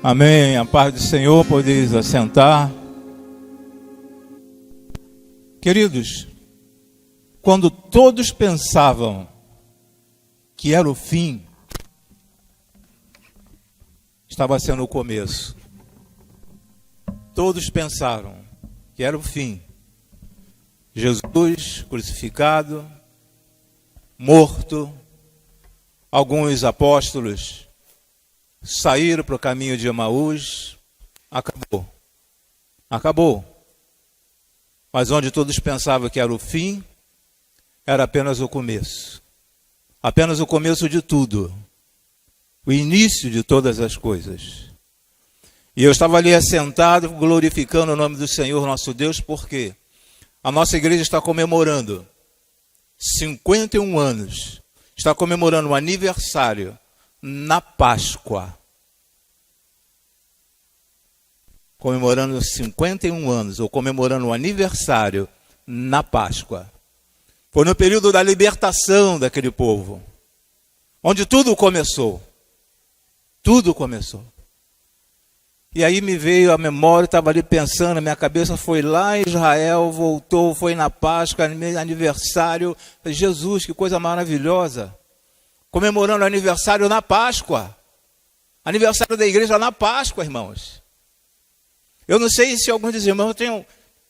Amém. A paz do Senhor, podeis assentar. Queridos, quando todos pensavam que era o fim, estava sendo o começo. Todos pensaram que era o fim. Jesus crucificado, morto, alguns apóstolos saíram para o caminho de Emaús, acabou. Mas onde todos pensavam que era o fim, era apenas o começo de tudo, o início de todas as coisas. E eu estava ali assentado, glorificando o nome do Senhor nosso Deus, porque a nossa igreja está comemorando 51 anos, está comemorando um aniversário na Páscoa. Comemorando 51 anos, ou comemorando um aniversário na Páscoa. Foi no período da libertação daquele povo, onde tudo começou. Tudo começou. E aí me veio a memória, estava ali pensando, a minha cabeça foi lá em Israel, voltou, foi na Páscoa, aniversário. Jesus, que coisa maravilhosa. Comemorando o aniversário na Páscoa. Aniversário da igreja na Páscoa, irmãos. Eu não sei se alguns dos irmãos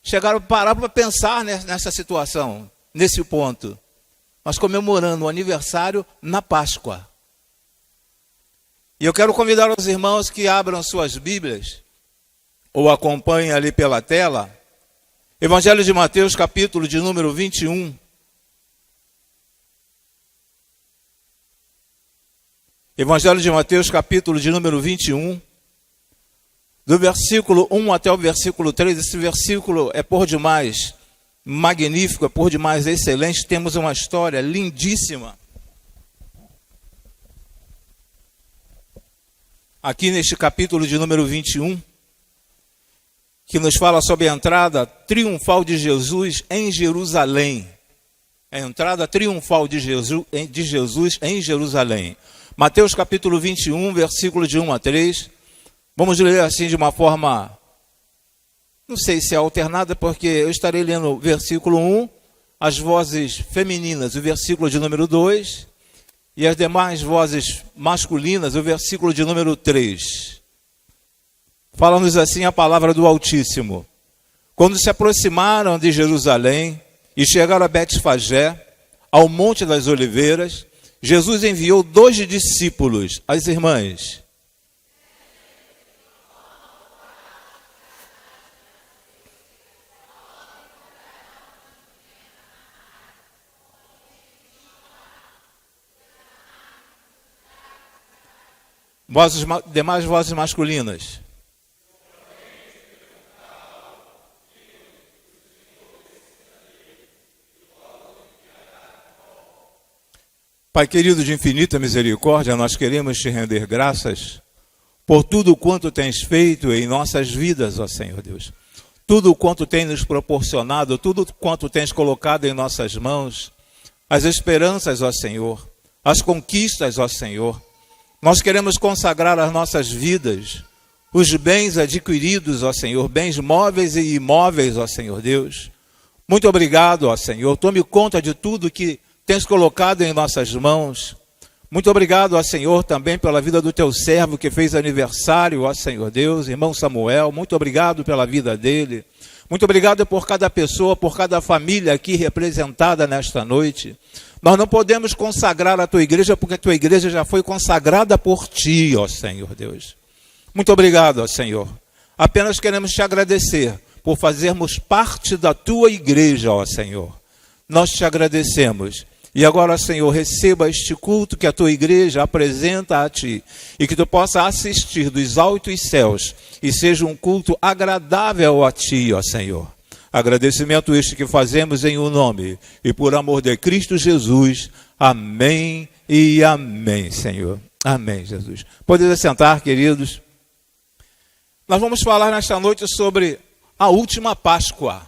chegaram a parar para pensar nessa situação, nesse ponto. Mas comemorando o aniversário na Páscoa. E eu quero convidar os irmãos que abram suas Bíblias, ou acompanhem ali pela tela, Evangelho de Mateus, capítulo de número 21. Evangelho de Mateus, capítulo de número 21. Do versículo 1 até o versículo 3, esse versículo é por demais magnífico, é por demais excelente. Temos uma história lindíssima aqui neste capítulo de número 21, que nos fala sobre a entrada triunfal de Jesus em Jerusalém. A entrada triunfal de Jesus em Jerusalém. Mateus capítulo 21, versículo de 1 a 3. Vamos ler assim de uma forma, não sei se é alternada, porque eu estarei lendo o versículo 1, as vozes femininas, o versículo de número 2, e as demais vozes masculinas, o versículo de número 3. Fala-nos assim a palavra do Altíssimo. Quando se aproximaram de Jerusalém e chegaram a Betfagé, ao Monte das Oliveiras, Jesus enviou 2 discípulos, as irmãs. Demais vozes masculinas. Pai querido de infinita misericórdia, nós queremos te render graças por tudo quanto tens feito em nossas vidas, ó Senhor Deus. Tudo quanto tens nos proporcionado, tudo quanto tens colocado em nossas mãos, as esperanças, ó Senhor, as conquistas, ó Senhor. Nós queremos consagrar as nossas vidas, os bens adquiridos, ó Senhor, bens móveis e imóveis, ó Senhor Deus. Muito obrigado, ó Senhor. Tome conta de tudo que tens colocado em nossas mãos. Muito obrigado, ó Senhor, também pela vida do teu servo que fez aniversário, ó Senhor Deus, irmão Samuel. Muito obrigado pela vida dele. Muito obrigado por cada pessoa, por cada família aqui representada nesta noite. Nós não podemos consagrar a tua igreja porque a tua igreja já foi consagrada por ti, ó Senhor Deus. Muito obrigado, ó Senhor. Apenas queremos te agradecer por fazermos parte da tua igreja, ó Senhor. Nós te agradecemos. E agora, Senhor, receba este culto que a tua igreja apresenta a ti e que tu possa assistir dos altos céus e seja um culto agradável a ti, ó Senhor. Agradecimento este que fazemos em o nome e por amor de Cristo Jesus. Amém e amém, Senhor. Amém, Jesus. Podem sentar, queridos. Nós vamos falar nesta noite sobre a última Páscoa.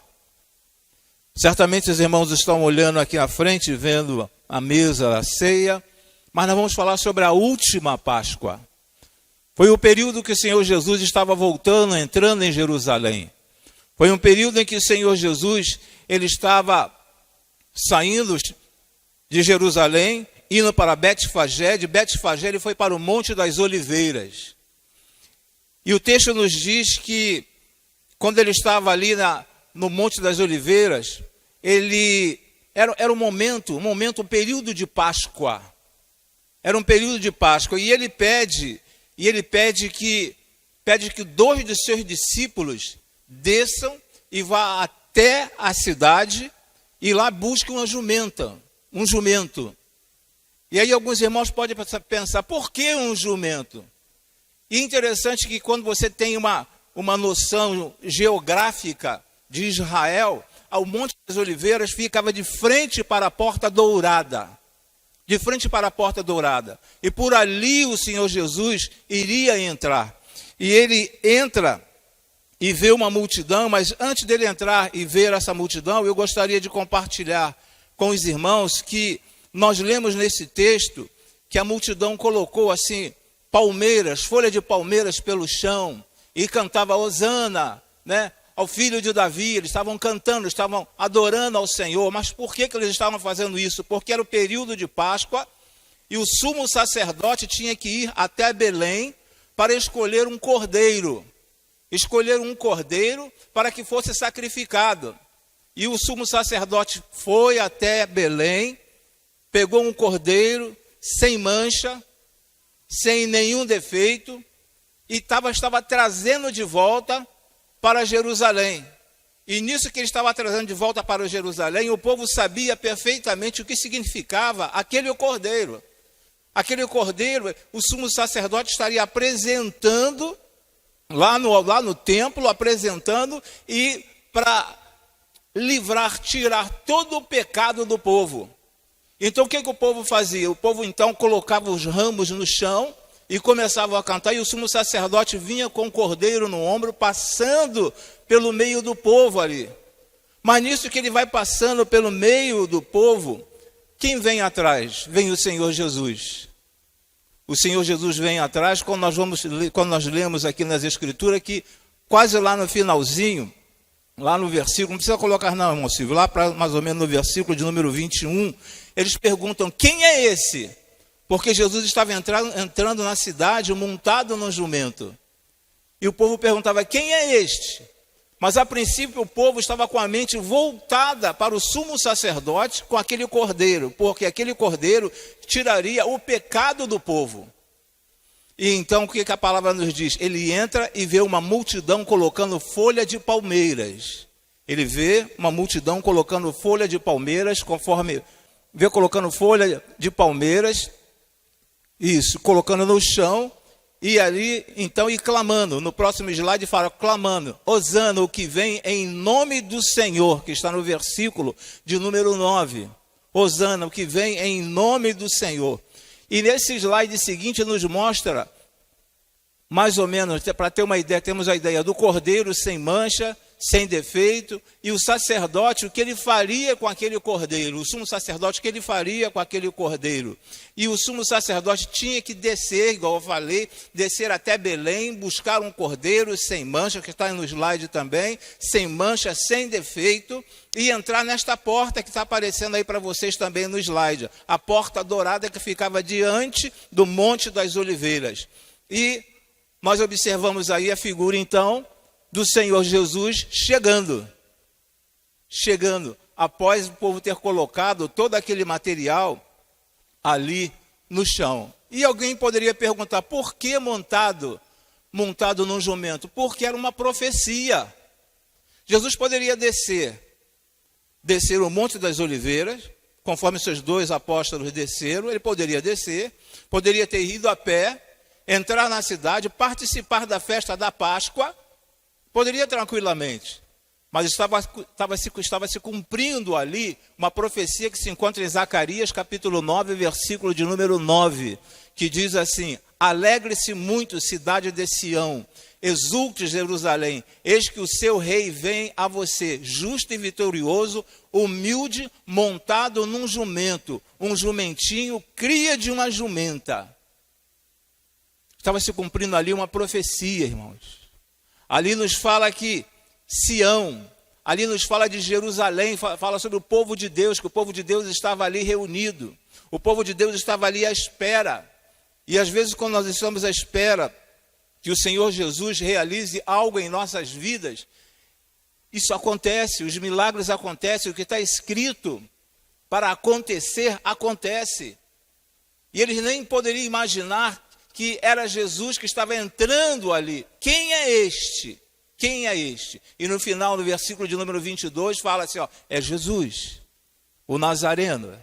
Certamente os irmãos estão olhando aqui à frente, vendo a mesa, a ceia, mas nós vamos falar sobre a última Páscoa. Foi o período que o Senhor Jesus estava voltando, entrando em Jerusalém. Foi um período em que o Senhor Jesus, ele estava saindo de Jerusalém, indo para Betfagé. De Betfagé ele foi para o Monte das Oliveiras. E o texto nos diz que quando ele estava ali no Monte das Oliveiras, ele era um período de Páscoa. Era um período de Páscoa. E ele pede que 2 dos seus discípulos desçam e vá até a cidade e lá busquem um jumento. E aí alguns irmãos podem pensar, por que um jumento? E é interessante que quando você tem uma noção geográfica de Israel, o Monte das Oliveiras ficava de frente para a Porta Dourada. De frente para a Porta Dourada. E por ali o Senhor Jesus iria entrar. E ele entra e vê uma multidão, mas antes dele entrar e ver essa multidão, eu gostaria de compartilhar com os irmãos que nós lemos nesse texto que a multidão colocou assim, folha de palmeiras pelo chão e cantava Hosana, né, ao filho de Davi. Eles estavam cantando, estavam adorando ao Senhor. Mas por que eles estavam fazendo isso? Porque era o período de Páscoa e o sumo sacerdote tinha que ir até Belém para escolher um cordeiro. Escolher um cordeiro para que fosse sacrificado. E o sumo sacerdote foi até Belém, pegou um cordeiro sem mancha, sem nenhum defeito, e estava trazendo de volta para Jerusalém. E nisso que ele estava trazendo de volta para Jerusalém, o povo sabia perfeitamente o que significava aquele cordeiro. Aquele cordeiro, o sumo sacerdote estaria apresentando lá no templo, apresentando, e para tirar todo o pecado do povo. Então o que o povo fazia? O povo então colocava os ramos no chão e começava a cantar, e o sumo sacerdote vinha com o cordeiro no ombro, passando pelo meio do povo ali. Mas nisso que ele vai passando pelo meio do povo, quem vem atrás? Vem o Senhor Jesus. O Senhor Jesus vem atrás, quando nós lemos aqui nas Escrituras, que quase lá no finalzinho, lá no versículo, não precisa colocar não, irmão Silvio, lá para mais ou menos no versículo de número 21, eles perguntam, quem é esse? Porque Jesus estava entrando na cidade montado num jumento. E o povo perguntava, quem é este? Mas a princípio o povo estava com a mente voltada para o sumo sacerdote com aquele cordeiro, porque aquele cordeiro tiraria o pecado do povo. E então o que a palavra nos diz? Ele entra e vê uma multidão colocando folha de palmeiras. Ele vê uma multidão colocando folha de palmeiras, colocando folha de palmeiras, isso, colocando no chão, e ali, então, e clamando. No próximo slide fala, clamando, Hosana, o que vem em nome do Senhor, que está no versículo de número 9. Hosana, o que vem em nome do Senhor. E nesse slide seguinte nos mostra, mais ou menos, para ter uma ideia, temos a ideia do cordeiro sem mancha, sem defeito, e o sacerdote, o que ele faria com aquele cordeiro, o sumo sacerdote, o que ele faria com aquele cordeiro. E o sumo sacerdote tinha que descer, igual eu falei, descer até Belém, buscar um cordeiro sem mancha, que está no slide também, sem mancha, sem defeito, e entrar nesta porta que está aparecendo aí para vocês também no slide, a porta dourada que ficava diante do Monte das Oliveiras. E nós observamos aí a figura, então, do Senhor Jesus chegando, após o povo ter colocado todo aquele material ali no chão. E alguém poderia perguntar, por que montado num jumento? Porque era uma profecia. Jesus poderia descer o Monte das Oliveiras, conforme seus 2 apóstolos desceram, ele poderia descer, poderia ter ido a pé, entrar na cidade, participar da festa da Páscoa, poderia tranquilamente, mas estava se cumprindo ali uma profecia que se encontra em Zacarias capítulo 9, versículo de número 9, que diz assim, alegre-se muito, cidade de Sião, exulte Jerusalém, eis que o seu rei vem a você, justo e vitorioso, humilde, montado num jumento, um jumentinho, cria de uma jumenta. estava se cumprindo ali uma profecia, irmãos. Ali nos fala que Sião, ali nos fala de Jerusalém, fala sobre o povo de Deus, que o povo de Deus estava ali reunido. O povo de Deus estava ali à espera. E às vezes quando nós estamos à espera que o Senhor Jesus realize algo em nossas vidas, isso acontece, os milagres acontecem, o que está escrito para acontecer, acontece. E eles nem poderiam imaginar que era Jesus que estava entrando ali. Quem é este? Quem é este? E no final, no versículo de número 22, fala assim, ó, é Jesus, o Nazareno.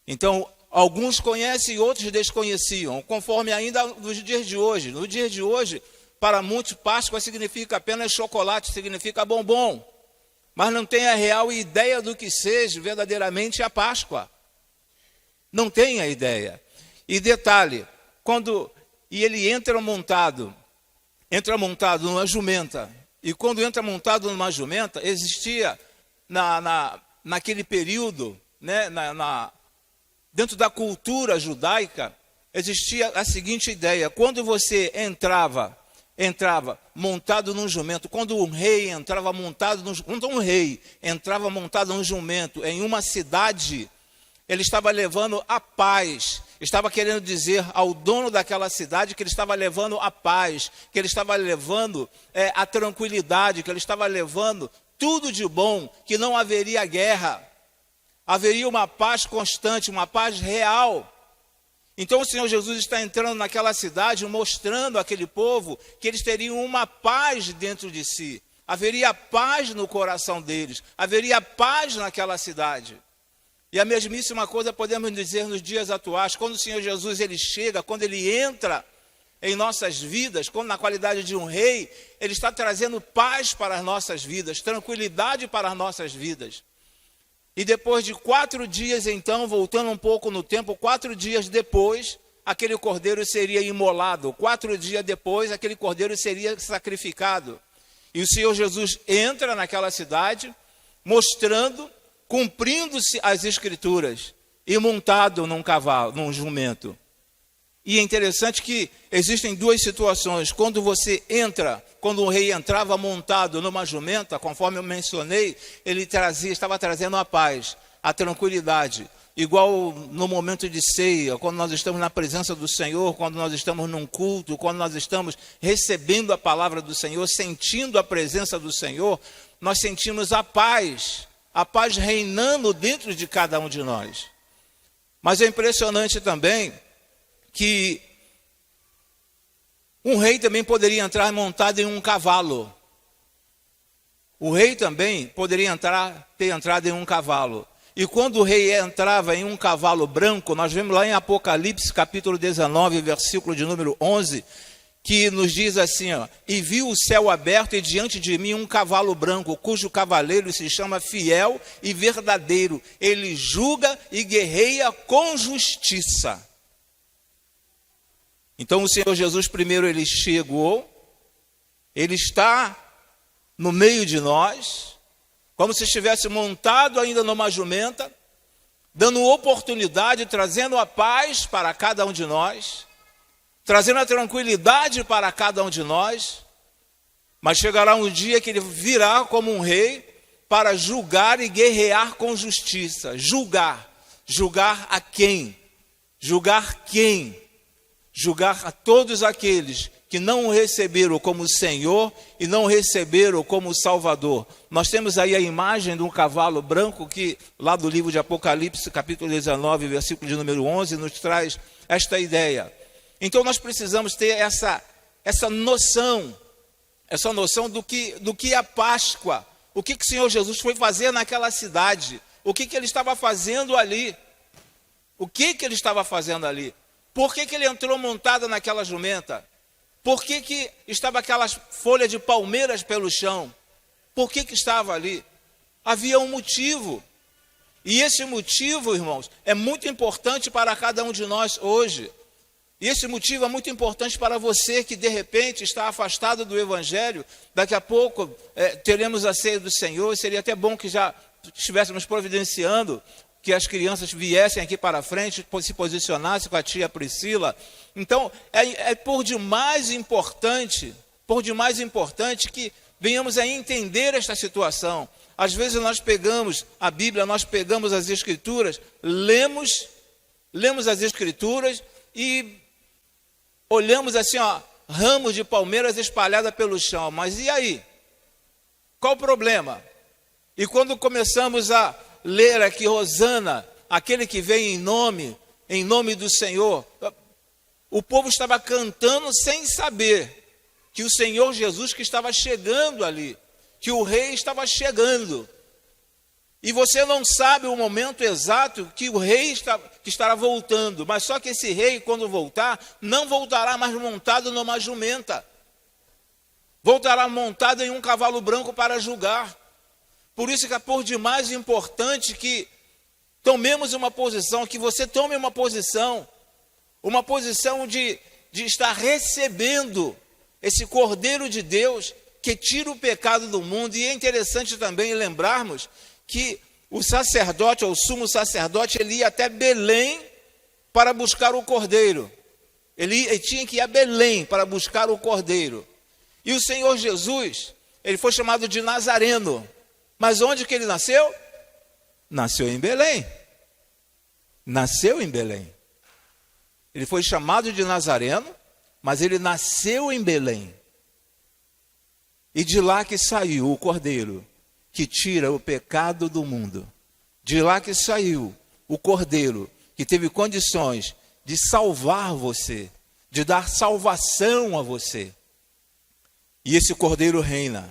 Então, alguns conhecem e outros desconheciam, conforme ainda nos dias de hoje. No dia de hoje, para muitos, Páscoa significa apenas chocolate, significa bombom. Mas não tem a real ideia do que seja verdadeiramente a Páscoa. Não tem a ideia. E detalhe, ele entra montado numa jumenta. E quando entra montado numa jumenta, existia naquele período, né, dentro da cultura judaica, existia a seguinte ideia: quando você entrava montado num jumento, quando um rei entrava montado num jumento em uma cidade, ele estava levando a paz, estava querendo dizer ao dono daquela cidade que ele estava levando a paz, que ele estava levando a tranquilidade, que ele estava levando tudo de bom, que não haveria guerra, haveria uma paz constante, uma paz real. Então o Senhor Jesus está entrando naquela cidade, mostrando àquele povo que eles teriam uma paz dentro de si. Haveria paz no coração deles, haveria paz naquela cidade. E a mesmíssima coisa podemos dizer nos dias atuais, quando o Senhor Jesus ele chega, quando ele entra em nossas vidas, quando na qualidade de um rei, ele está trazendo paz para as nossas vidas, tranquilidade para as nossas vidas. E depois de 4 dias, então, voltando um pouco no tempo, 4 dias depois, aquele cordeiro seria imolado. 4 dias depois, aquele cordeiro seria sacrificado. E o Senhor Jesus entra naquela cidade, mostrando, cumprindo-se as Escrituras, e montado num cavalo, num jumento. E é interessante que existem 2 situações. Quando o rei entrava montado numa jumenta, conforme eu mencionei, ele estava trazendo a paz, a tranquilidade. Igual no momento de ceia, quando nós estamos na presença do Senhor, quando nós estamos num culto, quando nós estamos recebendo a palavra do Senhor, sentindo a presença do Senhor, nós sentimos a paz reinando dentro de cada um de nós. Mas é impressionante também que um rei também poderia entrar montado em um cavalo. O rei também poderia ter entrado em um cavalo. E quando o rei entrava em um cavalo branco, nós vemos lá em Apocalipse, capítulo 19, versículo de número 11, que nos diz assim, ó, e viu o céu aberto e diante de mim um cavalo branco, cujo cavaleiro se chama Fiel e Verdadeiro. Ele julga e guerreia com justiça. Então o Senhor Jesus primeiro ele chegou, ele está no meio de nós, como se estivesse montado ainda numa jumenta, dando oportunidade, trazendo a paz para cada um de nós, trazendo a tranquilidade para cada um de nós, mas chegará um dia que ele virá como um rei para julgar e guerrear com justiça. Julgar a quem? Julgar quem? Julgar a todos aqueles que não o receberam como Senhor e não o receberam como Salvador. Nós temos aí a imagem de um cavalo branco que, lá do livro de Apocalipse, capítulo 19, versículo de número 11, nos traz esta ideia. Então nós precisamos ter essa noção do que é a Páscoa, o que o Senhor Jesus foi fazer naquela cidade, o que ele estava fazendo ali, ele estava fazendo ali. Por que ele entrou montado naquela jumenta? Por que estava aquelas folhas de palmeiras pelo chão? Por que estava ali? Havia um motivo. E esse motivo, irmãos, é muito importante para cada um de nós hoje. E esse motivo é muito importante para você que de repente está afastado do Evangelho. Daqui a pouco teremos a ceia do Senhor. Seria até bom que já estivéssemos providenciando que as crianças viessem aqui para frente, se posicionassem com a tia Priscila. Então, é por demais importante que venhamos a entender esta situação. Às vezes nós pegamos a Bíblia, nós pegamos as Escrituras, lemos as Escrituras e olhamos assim, ramos de palmeiras espalhadas pelo chão. Mas e aí? Qual o problema? E quando começamos a ler aqui, Hosana, aquele que vem em nome do Senhor, o povo estava cantando sem saber que o Senhor Jesus que estava chegando ali, que o rei estava chegando. E você não sabe o momento exato que o rei que estará voltando, mas só que esse rei, quando voltar, não voltará mais montado numa jumenta. Voltará montado em um cavalo branco para julgar. Por isso que é por demais importante que tomemos uma posição, que você tome uma posição de estar recebendo esse Cordeiro de Deus que tira o pecado do mundo. E é interessante também lembrarmos que o sacerdote, ou o sumo sacerdote, ele ia até Belém para buscar o Cordeiro. Ele tinha que ir a Belém para buscar o Cordeiro. E o Senhor Jesus, ele foi chamado de Nazareno. Mas onde que ele nasceu? Nasceu em Belém. Nasceu em Belém. Ele foi chamado de Nazareno, mas ele nasceu em Belém. E de lá que saiu o Cordeiro, que tira o pecado do mundo. De lá que saiu o Cordeiro, que teve condições de salvar você, de dar salvação a você. E esse Cordeiro reina.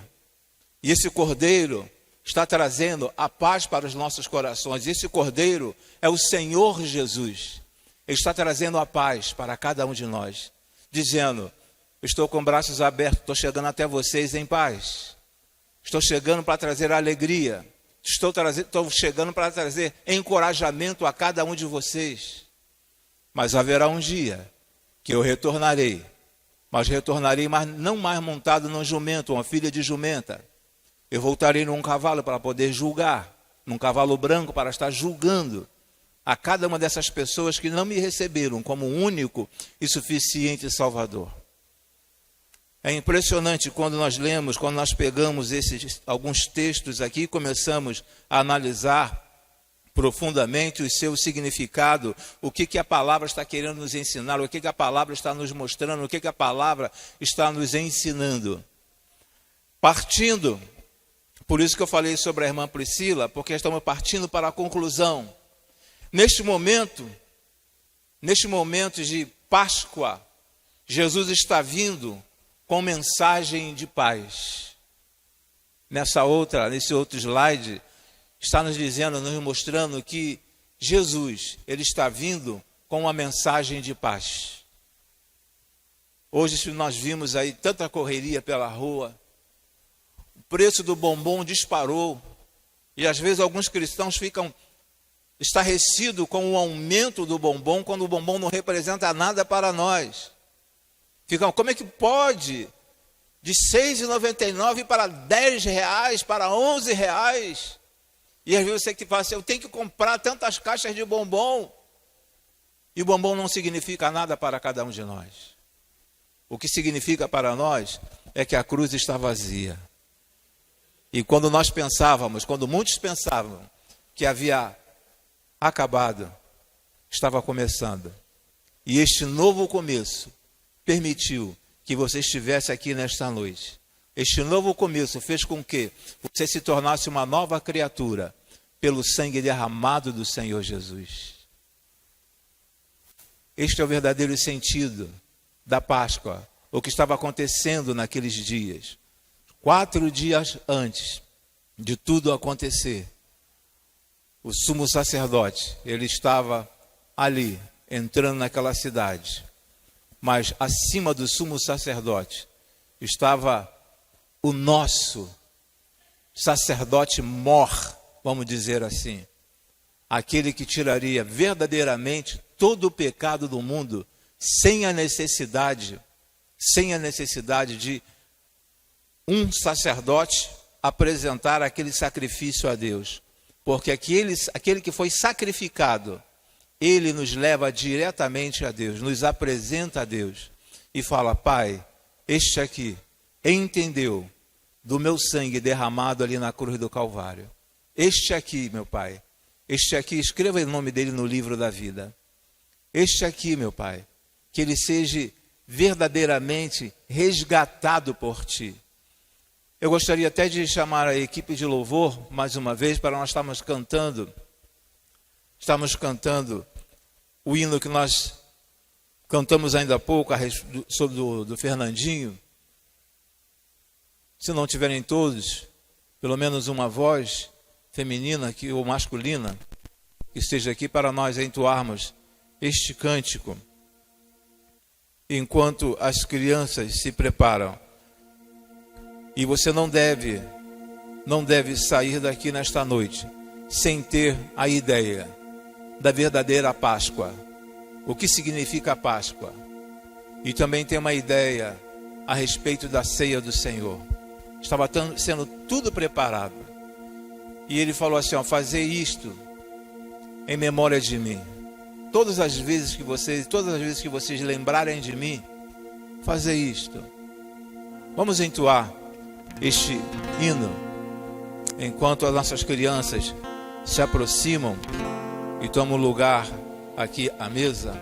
E esse Cordeiro está trazendo a paz para os nossos corações. Esse Cordeiro é o Senhor Jesus. Ele está trazendo a paz para cada um de nós, dizendo: estou com braços abertos, estou chegando até vocês em paz. Estou chegando para trazer alegria. Estou chegando para trazer encorajamento a cada um de vocês. Mas haverá um dia que eu retornarei. Mas retornarei, mas não mais montado num jumento, uma filha de jumenta. Eu voltarei num cavalo para poder julgar, num cavalo branco para estar julgando a cada uma dessas pessoas que não me receberam como único e suficiente Salvador. É impressionante quando nós lemos, quando nós pegamos alguns textos aqui e começamos a analisar profundamente o seu significado, o que a palavra está querendo nos ensinar, o que a palavra está nos mostrando, o que a palavra está nos ensinando. Partindo, por isso que eu falei sobre a irmã Priscila, porque estamos partindo para a conclusão. Neste momento de Páscoa, Jesus está vindo com mensagem de paz. Nesse outro slide, está nos dizendo, nos mostrando que Jesus, ele está vindo com uma mensagem de paz. Hoje nós vimos aí tanta correria pela rua, o preço do bombom disparou, e às vezes alguns cristãos ficam estarrecidos com o aumento do bombom, quando o bombom não representa nada para nós. Ficam, como é que pode de R$ 6,99 para R$10, para R$11? E às vezes você que fala assim, eu tenho que comprar tantas caixas de bombom. E o bombom não significa nada para cada um de nós. O que significa para nós é que a cruz está vazia. E quando muitos pensavam que havia acabado, estava começando. E este novo começo permitiu que você estivesse aqui nesta noite. Este novo começo fez com que você se tornasse uma nova criatura pelo sangue derramado do Senhor Jesus. Este é o verdadeiro sentido da Páscoa, o que estava acontecendo naqueles dias. 4 dias antes de tudo acontecer, o sumo sacerdote, ele estava ali, entrando naquela cidade. Mas acima do sumo sacerdote estava o nosso sacerdote mor, vamos dizer assim, aquele que tiraria verdadeiramente todo o pecado do mundo, sem a necessidade de um sacerdote apresentar aquele sacrifício a Deus. porque aquele que foi sacrificado, ele nos leva diretamente a Deus, nos apresenta a Deus e fala: Pai, este aqui entendeu do meu sangue derramado ali na cruz do Calvário. Este aqui, meu Pai, este aqui, escreva o nome dele no livro da vida. Este aqui, meu Pai, que ele seja verdadeiramente resgatado por Ti. Eu gostaria até de chamar a equipe de louvor, mais uma vez, para nós estarmos cantando o hino que nós cantamos ainda há pouco, sobre do Fernandinho. Se não tiverem todos, pelo menos uma voz feminina aqui, ou masculina, que esteja aqui para nós entoarmos este cântico, enquanto as crianças se preparam. E você não deve sair daqui nesta noite sem ter a ideia da verdadeira Páscoa. O que significa a Páscoa? E também ter uma ideia a respeito da ceia do Senhor. Estava sendo tudo preparado. E ele falou assim: fazer isto em memória de mim. Todas as vezes que vocês lembrarem de mim, fazer isto. Vamos entoar este hino enquanto as nossas crianças se aproximam e tomam lugar aqui à mesa.